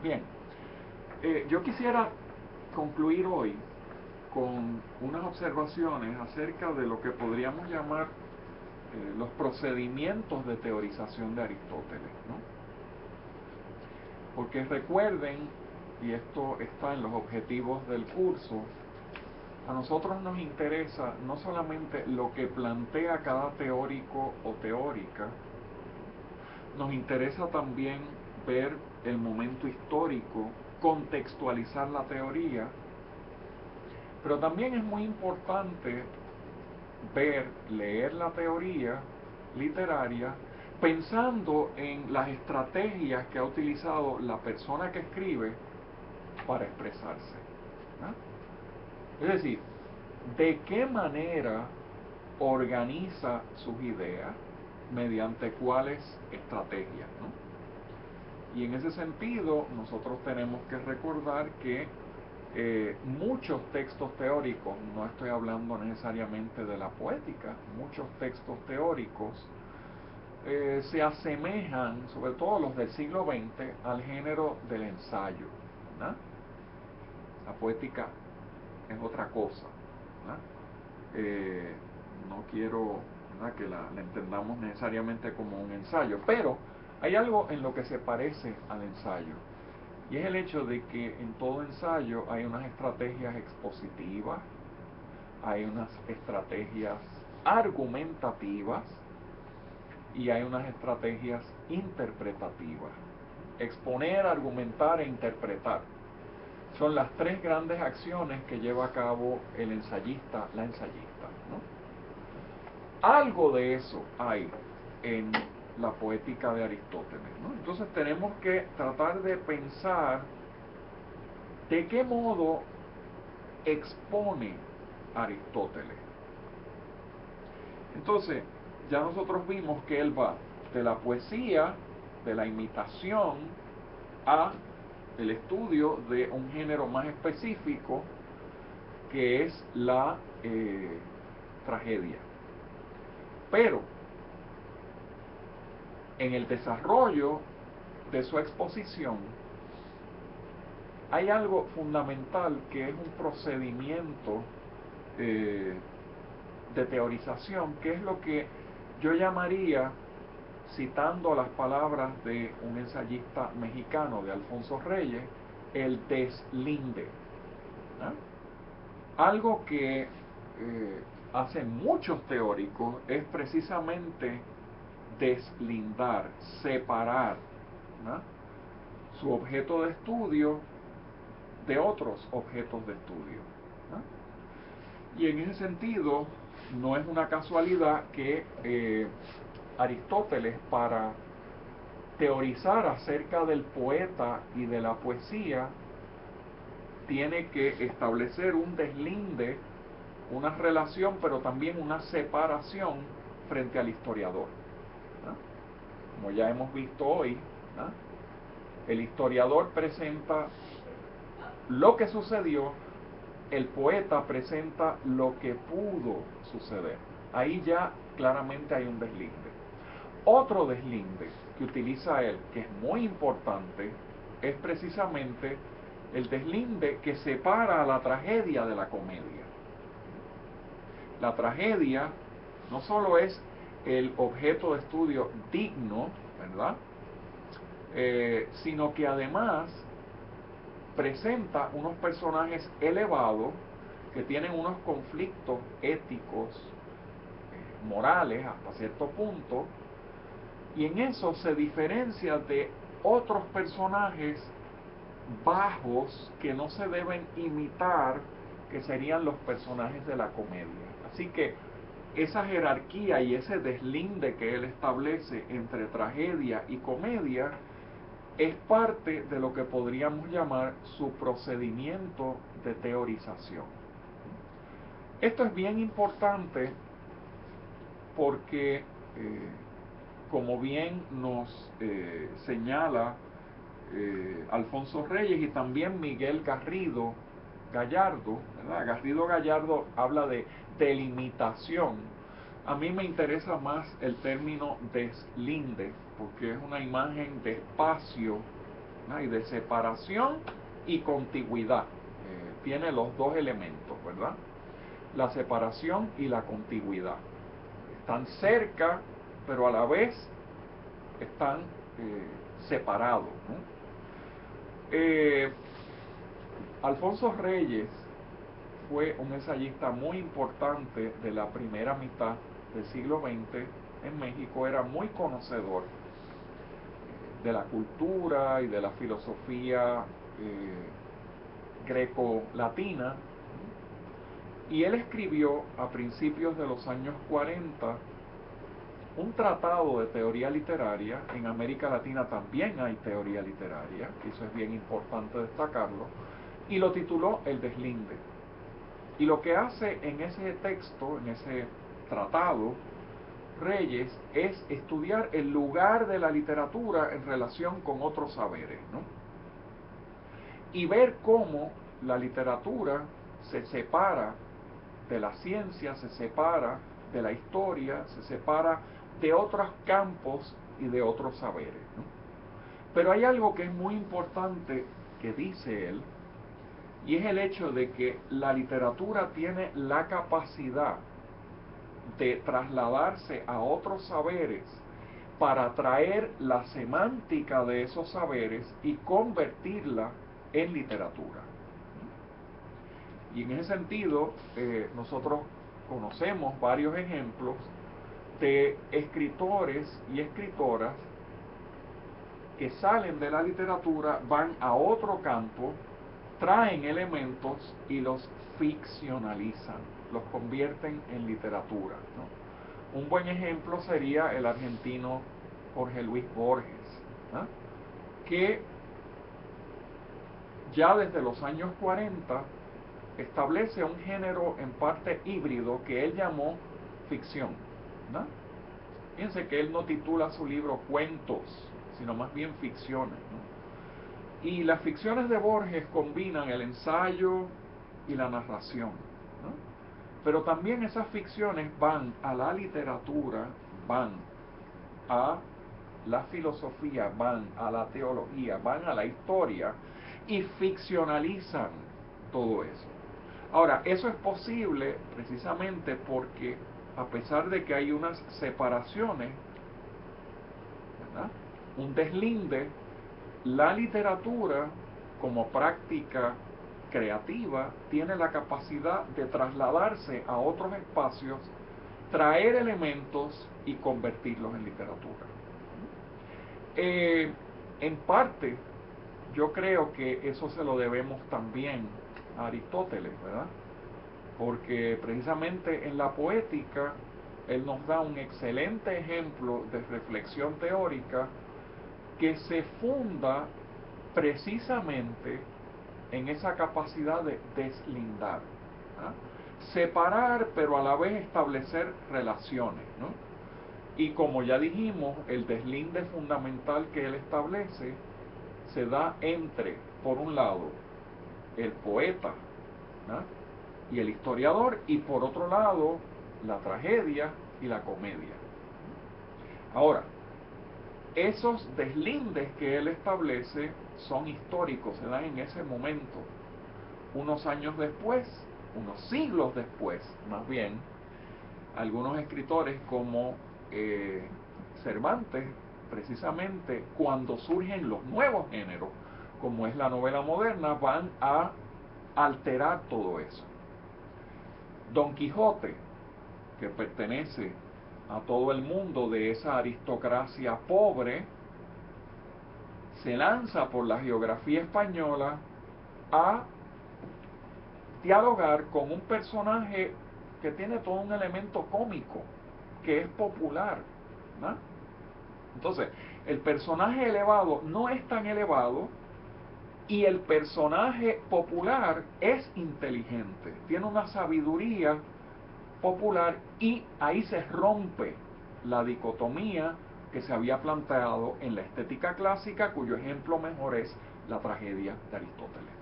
Bien, yo quisiera concluir hoy con unas observaciones acerca de lo que podríamos llamar los procedimientos de teorización de Aristóteles, ¿no? Porque recuerden, y esto está en los objetivos del curso, a nosotros nos interesa no solamente lo que plantea cada teórico o teórica, nos interesa también ver el momento histórico, contextualizar la teoría, pero también es muy importante leer la teoría literaria pensando en las estrategias que ha utilizado la persona que escribe para expresarse, ¿no? Es decir, de qué manera organiza sus ideas, mediante cuáles estrategias, ¿no? Y en ese sentido, nosotros tenemos que recordar que muchos textos teóricos, no estoy hablando necesariamente de la poética, muchos textos teóricos se asemejan, sobre todo los del siglo XX, al género del ensayo, ¿no? La poética es otra cosa, ¿no? No quiero, ¿verdad?, que la entendamos necesariamente como un ensayo, pero hay algo en lo que se parece al ensayo, y es el hecho de que en todo ensayo hay unas estrategias expositivas, hay unas estrategias argumentativas y hay unas estrategias interpretativas. Exponer, argumentar e interpretar son las tres grandes acciones que lleva a cabo el ensayista, la ensayista, ¿no? Algo de eso hay en la poética de Aristóteles, ¿no? Entonces tenemos que tratar de pensar de qué modo expone Aristóteles. Entonces, ya nosotros vimos que él va de la poesía, de la imitación, a el estudio de un género más específico, que es la tragedia. Pero en el desarrollo de su exposición hay algo fundamental, que es un procedimiento de teorización, que es lo que yo llamaría, citando las palabras de un ensayista mexicano, de Alfonso Reyes, el deslinde, ¿no? Algo que hacen muchos teóricos es precisamente deslindar, separar, ¿no?, su objeto de estudio de otros objetos de estudio, ¿no? Y en ese sentido, no es una casualidad que Aristóteles, para teorizar acerca del poeta y de la poesía, tiene que establecer un deslinde, una relación, pero también una separación frente al historiador, ¿no? Como ya hemos visto hoy, ¿no?, el historiador presenta lo que sucedió, el poeta presenta lo que pudo suceder. Ahí ya claramente hay un deslinde. Otro deslinde que utiliza él, que es muy importante, es precisamente el deslinde que separa a la tragedia de la comedia. La tragedia no solo es el objeto de estudio digno, ¿verdad?, sino que además presenta unos personajes elevados que tienen unos conflictos éticos, morales hasta cierto punto, y en eso se diferencia de otros personajes bajos que no se deben imitar, que serían los personajes de la comedia. Así que esa jerarquía y ese deslinde que él establece entre tragedia y comedia es parte de lo que podríamos llamar su procedimiento de teorización. Esto es bien importante porque, como bien nos señala Alfonso Reyes y también Miguel Garrido Gallardo, ¿verdad? Garrido Gallardo habla de delimitación. A mí me interesa más el término deslinde, porque es una imagen de espacio ¿no? Y de separación y contigüidad. Tiene los dos elementos, ¿verdad? La separación y la contigüidad. Están cerca, pero a la vez están separados, ¿no? Alfonso Reyes fue un ensayista muy importante de la primera mitad del siglo XX en México. Era muy conocedor de la cultura y de la filosofía greco-latina, y él escribió a principios de los años 40 un tratado de teoría literaria. En América Latina también hay teoría literaria, eso es bien importante destacarlo, y lo tituló El deslinde. Y lo que hace en ese texto, en ese tratado, Reyes, es estudiar el lugar de la literatura en relación con otros saberes, ¿no? Y ver cómo la literatura se separa de la ciencia, se separa de la historia, se separa de otros campos y de otros saberes, ¿no? Pero hay algo que es muy importante que dice él, y es el hecho de que la literatura tiene la capacidad de trasladarse a otros saberes para traer la semántica de esos saberes y convertirla en literatura. Y en ese sentido, nosotros conocemos varios ejemplos de escritores y escritoras que salen de la literatura, van a otro campo, traen elementos y los ficcionalizan, los convierten en literatura, ¿no? Un buen ejemplo sería el argentino Jorge Luis Borges, ¿no? Que ya desde los años 40 establece un género en parte híbrido que él llamó ficción, ¿no? Fíjense que él no titula su libro cuentos, sino más bien ficciones, ¿no? Y las ficciones de Borges combinan el ensayo y la narración, ¿no? Pero también esas ficciones van a la literatura, van a la filosofía, van a la teología, van a la historia y ficcionalizan todo eso. Ahora, eso es posible precisamente porque, a pesar de que hay unas separaciones, ¿verdad?, un deslinde, la literatura como práctica creativa tiene la capacidad de trasladarse a otros espacios, traer elementos y convertirlos en literatura. En parte, yo creo que eso se lo debemos también a Aristóteles, ¿verdad? Porque precisamente en la poética él nos da un excelente ejemplo de reflexión teórica que se funda precisamente en esa capacidad de deslindar, ¿no? Separar, pero a la vez establecer relaciones, ¿no? Y como ya dijimos, el deslinde fundamental que él establece se da entre, por un lado, el poeta, ¿no?, y el historiador, y por otro lado, la tragedia y la comedia. Ahora, esos deslindes que él establece son históricos, se dan en ese momento. Unos años después, unos siglos después, más bien, algunos escritores como Cervantes, precisamente cuando surgen los nuevos géneros, como es la novela moderna, van a alterar todo eso. Don Quijote, que pertenece a todo el mundo de esa aristocracia pobre, se lanza por la geografía española a dialogar con un personaje que tiene todo un elemento cómico, que es popular, ¿no? Entonces, el personaje elevado no es tan elevado y el personaje popular es inteligente, tiene una sabiduría popular, y ahí se rompe la dicotomía que se había planteado en la estética clásica, cuyo ejemplo mejor es la tragedia de Aristóteles.